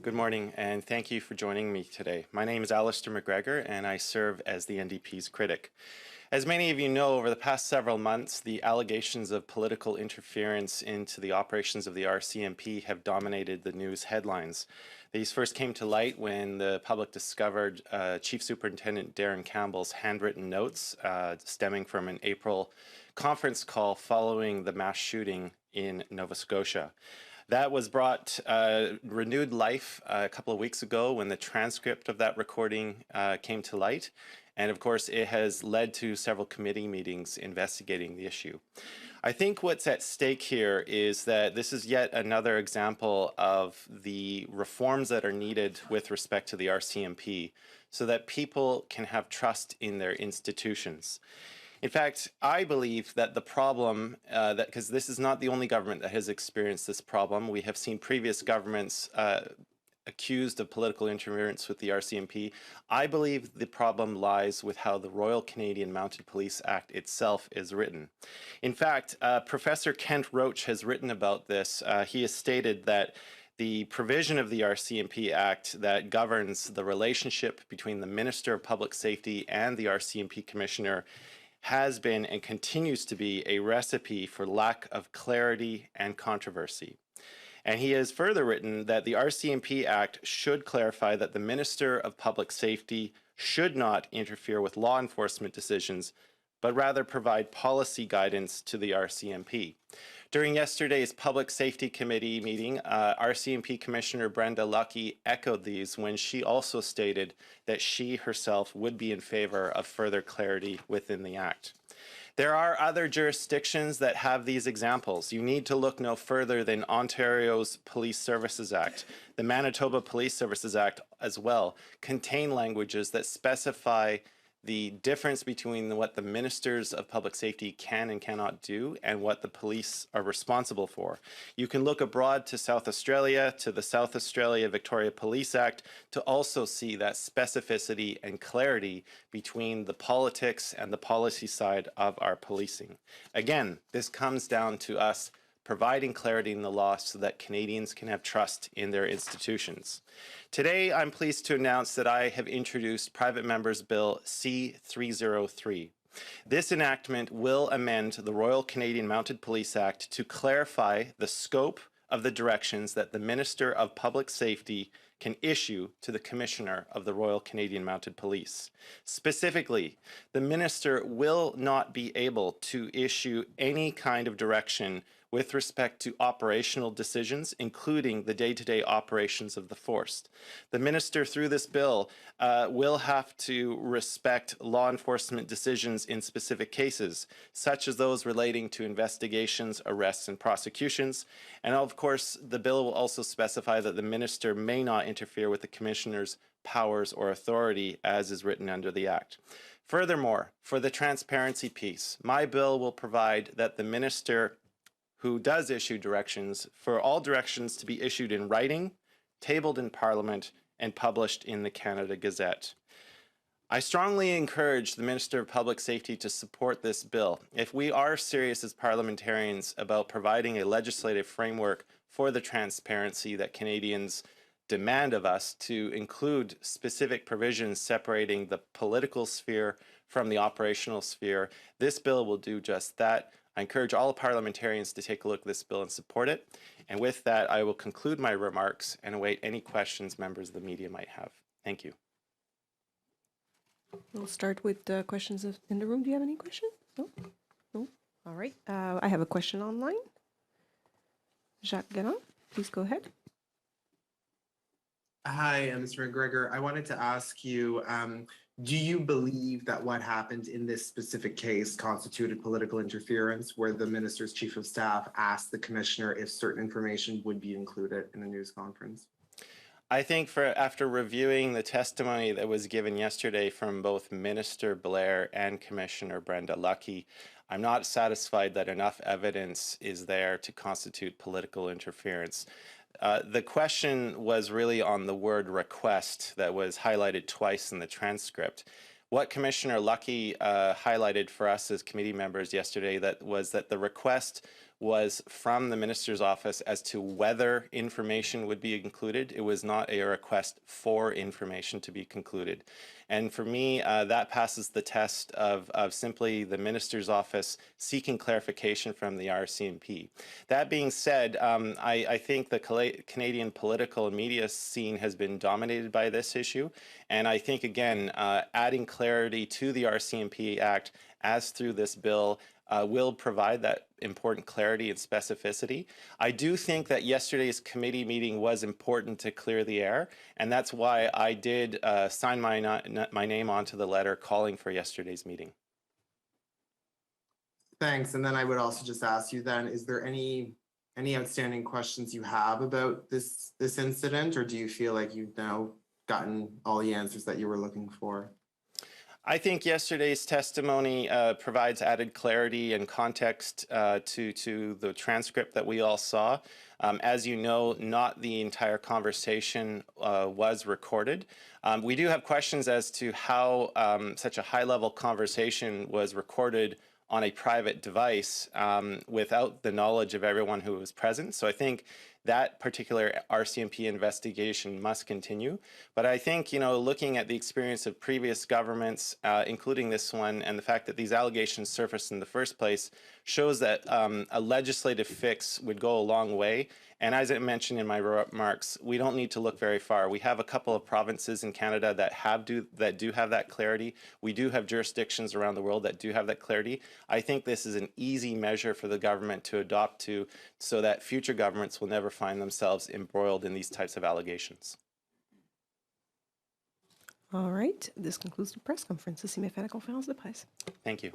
Good morning, and thank you for joining me today. My name is Alistair MacGregor, and I serve as the NDP's critic. As many of you know, over the past several months, the allegations of political interference into the operations of the RCMP have dominated the news headlines. These first came to light when the public discovered Chief Superintendent Darren Campbell's handwritten notes stemming from an April conference call following the mass shooting in Nova Scotia. That was brought renewed life a couple of weeks ago when the transcript of that recording came to light. And of course, it has led to several committee meetings investigating the issue. I think what's at stake here is that this is yet another example of the reforms that are needed with respect to the RCMP so that people can have trust in their institutions. In fact, I believe that the problem, because this is not the only government that has experienced this problem, we have seen previous governments accused of political interference with the RCMP. I believe the problem lies with how the Royal Canadian Mounted Police Act itself is written. In fact, Professor Kent Roach has written about this. He has stated that the provision of the RCMP Act that governs the relationship between the Minister of Public Safety and the RCMP Commissioner has been and continues to be a recipe for lack of clarity and controversy. And he has further written that the RCMP Act should clarify that the Minister of Public Safety should not interfere with law enforcement decisions, but rather provide policy guidance to the RCMP. During yesterday's Public Safety Committee meeting, RCMP Commissioner Brenda Lucki echoed these when she also stated that she herself would be in favor of further clarity within the Act. There are other jurisdictions that have these examples. You need to look no further than Ontario's Police Services Act. The Manitoba Police Services Act as well contain languages that specify the difference between what the ministers of public safety can and cannot do and what the police are responsible for. You can look abroad to South Australia, to the South Australia Victoria Police Act, to also see that specificity and clarity between the politics and the policy side of our policing. Again, this comes down to us providing clarity in the law so that Canadians can have trust in their institutions. Today, I'm pleased to announce that I have introduced Private Members Bill C-303. This enactment will amend the Royal Canadian Mounted Police Act to clarify the scope of the directions that the Minister of Public Safety can issue to the Commissioner of the Royal Canadian Mounted Police. Specifically, the Minister will not be able to issue any kind of direction with respect to operational decisions, including the day-to-day operations of the force. The Minister, through this bill, will have to respect law enforcement decisions in specific cases, such as those relating to investigations, arrests, and prosecutions. And of course, the bill will also specify that the Minister may not interfere with the Commissioner's powers or authority as is written under the Act. Furthermore, for the transparency piece, my bill will provide that the Minister who does issue directions, for all directions to be issued in writing, tabled in Parliament, and published in the Canada Gazette. I strongly encourage the Minister of Public Safety to support this bill. If we are serious as parliamentarians about providing a legislative framework for the transparency that Canadians demand of us, to include specific provisions separating the political sphere from the operational sphere, this bill will do just that. I encourage all parliamentarians to take a look at this bill and support it. And with that, I will conclude my remarks and await any questions members of the media might have. Thank you. We'll start with questions in the room. Do you have any questions? No? No? All right. I have a question online. Jacques Galland, please go ahead. Hi, Mr. MacGregor. I wanted to ask you, do you believe that what happened in this specific case constituted political interference, where the Minister's Chief of Staff asked the Commissioner if certain information would be included in a news conference? I think after reviewing the testimony that was given yesterday from both Minister Blair and Commissioner Brenda Lucki, I'm not satisfied that enough evidence is there to constitute political interference. The question was really on the word request that was highlighted twice in the transcript. What Commissioner Lucki highlighted for us as committee members yesterday was that the request was from the minister's office as to whether information would be included. It was not a request for information to be concluded. And for me, that passes the test of simply the minister's office seeking clarification from the RCMP. That being said, I think the Canadian political and media scene has been dominated by this issue. And I think, again, adding clarity to the RCMP Act as through this bill will provide that important clarity and specificity. I do think that yesterday's committee meeting was important to clear the air, and that's why I did sign my name onto the letter calling for yesterday's meeting. Thanks. And then I would also just ask you then, is there any outstanding questions you have about this incident, or do you feel like you've now gotten all the answers that you were looking for? I think yesterday's testimony provides added clarity and context to the transcript that we all saw. As you know, not the entire conversation was recorded. We do have questions as to how such a high-level conversation was recorded on a private device without the knowledge of everyone who was present. So I think that particular RCMP investigation must continue. But I think, looking at the experience of previous governments, including this one, and the fact that these allegations surfaced in the first place, shows that a legislative fix would go a long way. And as I mentioned in my remarks, we don't need to look very far. We have a couple of provinces in Canada that do have that clarity. We do have jurisdictions around the world that do have that clarity. I think this is an easy measure for the government to adopt so that future governments will never find themselves embroiled in these types of allegations. All right. This concludes the press conference. Ici mes fait la conférence de presse. Thank you.